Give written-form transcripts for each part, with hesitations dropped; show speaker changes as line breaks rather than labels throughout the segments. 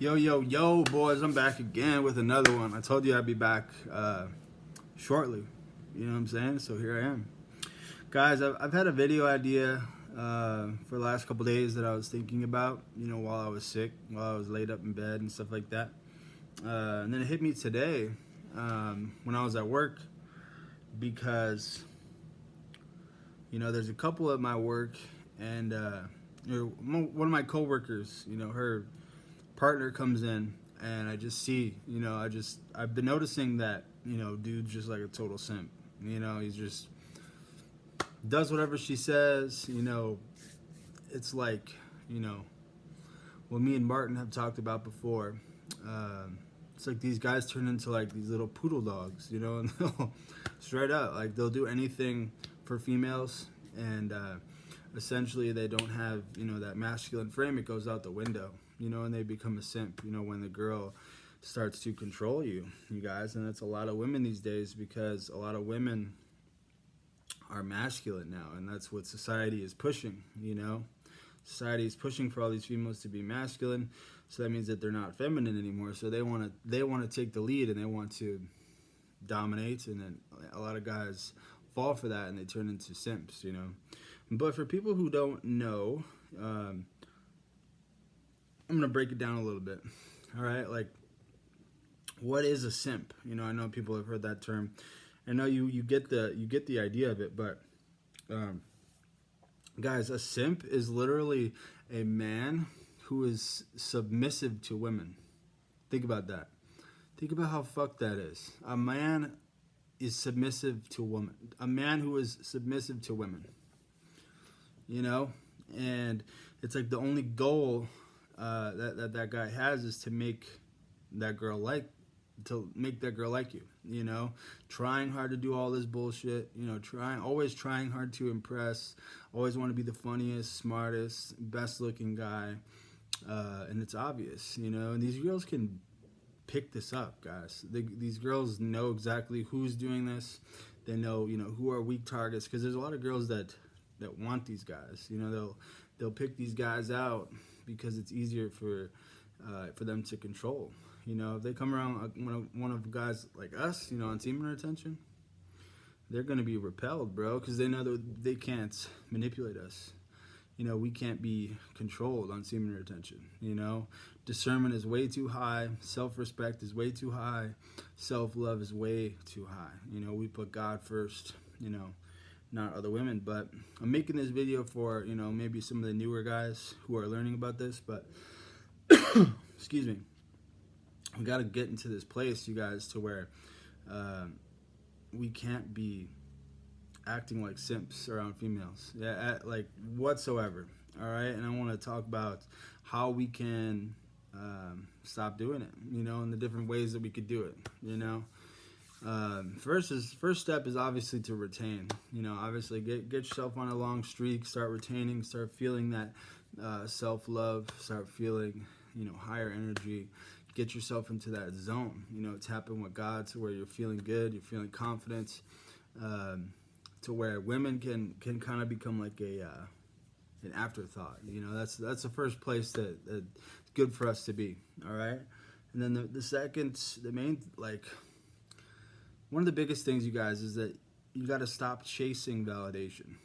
Yo, boys, I'm back again with another one. I told you I'd be back shortly. You know what I'm saying? So here I am. Guys, I've had a video idea for the last couple days that I was thinking about, while I was sick, while I was laid up in bed and stuff like that. And then it hit me today when I was at work because, there's a couple at my work and one of my coworkers, her partner comes in and I just see, I've been noticing that, dude's just like a total simp. He's just does whatever she says, it's like, what me and Martin have talked about before. It's like these guys turn into like these little poodle dogs, and they'll straight up, like they'll do anything for females, and essentially they don't have, that masculine frame. It goes out the window, and they become a simp, when the girl starts to control you guys. And it's a lot of women these days because a lot of women are masculine now, and that's what society is pushing. Society is pushing for all these females to be masculine, so that means that they're not feminine anymore. So they want to take the lead and they want to dominate, and then a lot of guys fall for that and they turn into simps. But for people who don't know, I'm gonna break it down a little bit. All right, like, what is a simp? I know people have heard that term. I know you get the idea of it, but guys, a simp is literally a man who is submissive to women. Think about that. Think about how fucked that is. A man is submissive to women. A man who is submissive to women. And it's like the only goal that guy has is to make that girl like you. Trying hard to do all this bullshit, always trying hard to impress, always want to be the funniest, smartest, best looking guy, and it's obvious, and these girls can pick this up, guys. These girls know exactly who's doing this. They know, who are weak targets, because there's a lot of girls that want these guys. They'll pick these guys out because it's easier for them to control. If they come around one of guys like us, on Semen retention, they're going to be repelled, bro, because they know that they can't manipulate us. We can't be controlled on Semen retention. Discernment is way too high. Self-respect is way too high. Self-love is way too high. We put God first, not other women. But I'm making this video for, maybe some of the newer guys who are learning about this, but excuse me. We got to get into this place, you guys, to where we can't be acting like simps around females, like whatsoever. All right, and I want to talk about how we can stop doing it, and the different ways that we could do it. First step is obviously to retain. Obviously get yourself on a long streak, start retaining, start feeling that self-love, start feeling higher energy. Get yourself into that zone, tap in with God to where you're feeling good, you're feeling confident, to where women can kind of become like an afterthought. That's the first place that's good for us to be. All right, and then the second, the main, like, one of the biggest things, you guys, is that you got to stop chasing validation,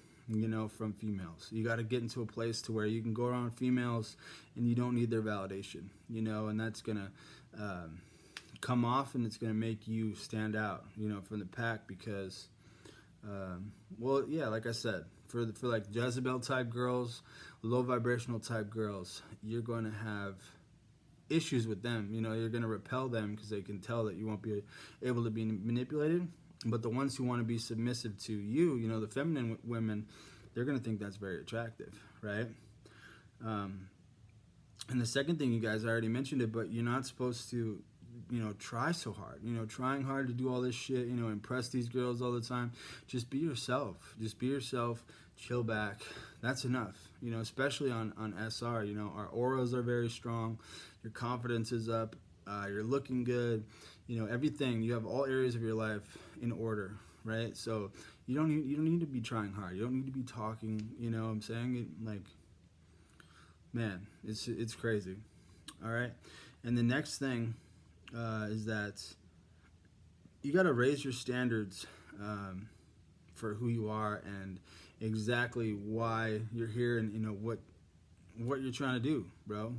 from females. You got to get into a place to where you can go around females and you don't need their validation, and that's going to come off, and it's going to make you stand out, from the pack, because, well, yeah, like I said, for like Jezebel type girls, low vibrational type girls, you're going to have issues with them. You're going to repel them because they can tell that you won't be able to be manipulated. But the ones who want to be submissive to you, the feminine women, they're going to think that's very attractive, right? And the second thing, you guys, I already mentioned it, but you're not supposed to, try so hard. Trying hard to do all this shit, impress these girls all the time. Just be yourself. Just be yourself. Chill back. That's enough. Especially on SR, our auras are very strong. Your confidence is up. You're looking good. Everything. You have all areas of your life in order, right? So you don't need to be trying hard. You don't need to be talking. What I'm saying? Like, man, it's crazy. All right. And the next thing is that you got to raise your standards for who you are and exactly why you're here, and what you're trying to do, bro.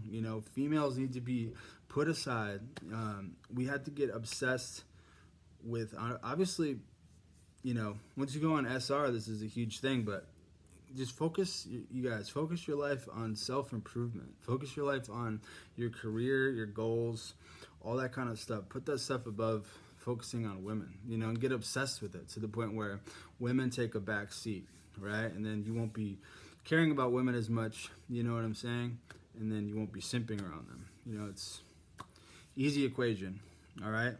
Females need to be put aside. We had to get obsessed with, obviously, once you go on SR, this is a huge thing, but just focus, you guys, focus your life on self-improvement. Focus your life on your career, your goals, all that kind of stuff. Put that stuff above focusing on women, and get obsessed with it to the point where women take a back seat, right? And then you won't be caring about women as much, you know what I'm saying? And then you won't be simping around them. It's easy equation, all right?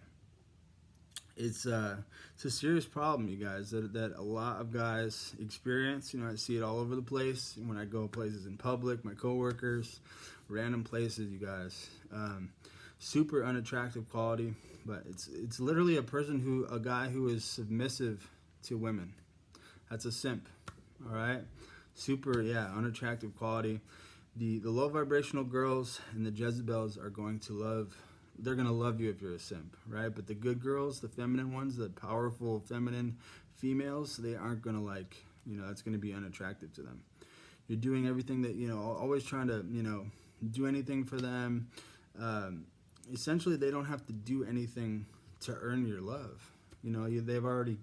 It's a serious problem, you guys, that a lot of guys experience. I see it all over the place when I go places in public, my coworkers, random places, you guys. Super unattractive quality, but it's literally a guy who is submissive to women. That's a simp, all right? Super, unattractive quality. The low vibrational girls and the Jezebels are going to love. They're going to love you if you're a simp, right? But the good girls, the feminine ones, the powerful feminine females, they aren't going to like, that's going to be unattractive to them. You're doing everything that, always trying to, do anything for them. Essentially, they don't have to do anything to earn your love. They've already,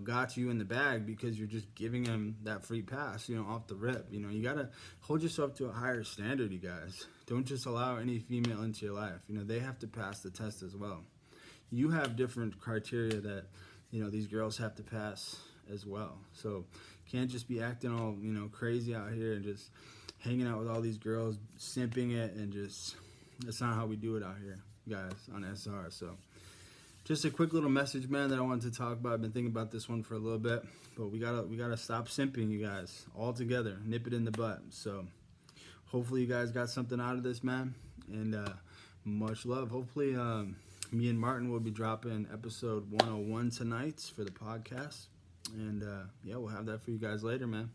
got you in the bag because you're just giving them that free pass, off the rip. You got to hold yourself to a higher standard, you guys. Don't just allow any female into your life. They have to pass the test as well. You have different criteria that, these girls have to pass as well. So can't just be acting all, crazy out here and just hanging out with all these girls, simping it, and just, that's not how we do it out here, guys, on SR. So just a quick little message, man, that I wanted to talk about. I've been thinking about this one for a little bit, but we gotta stop simping, you guys, all together. Nip it in the butt. So hopefully you guys got something out of this, man, and much love. Hopefully me and Martin will be dropping episode 101 tonight for the podcast, and we'll have that for you guys later, man.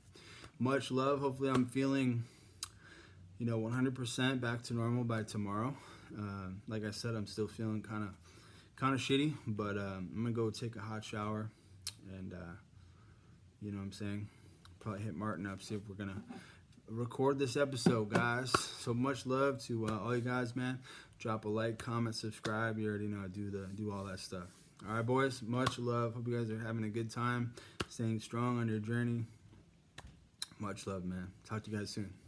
Much love. Hopefully I'm feeling 100% back to normal by tomorrow. Like I said, I'm still feeling kind of shitty, but I'm gonna go take a hot shower, and you know what I'm saying, probably hit Martin up, see if we're gonna record this episode, guys. So much love to all you guys, man. Drop a like, comment, subscribe. You already know I do all that stuff. All right, boys, much love. Hope you guys are having a good time, staying strong on your journey. Much love, man. Talk to you guys soon.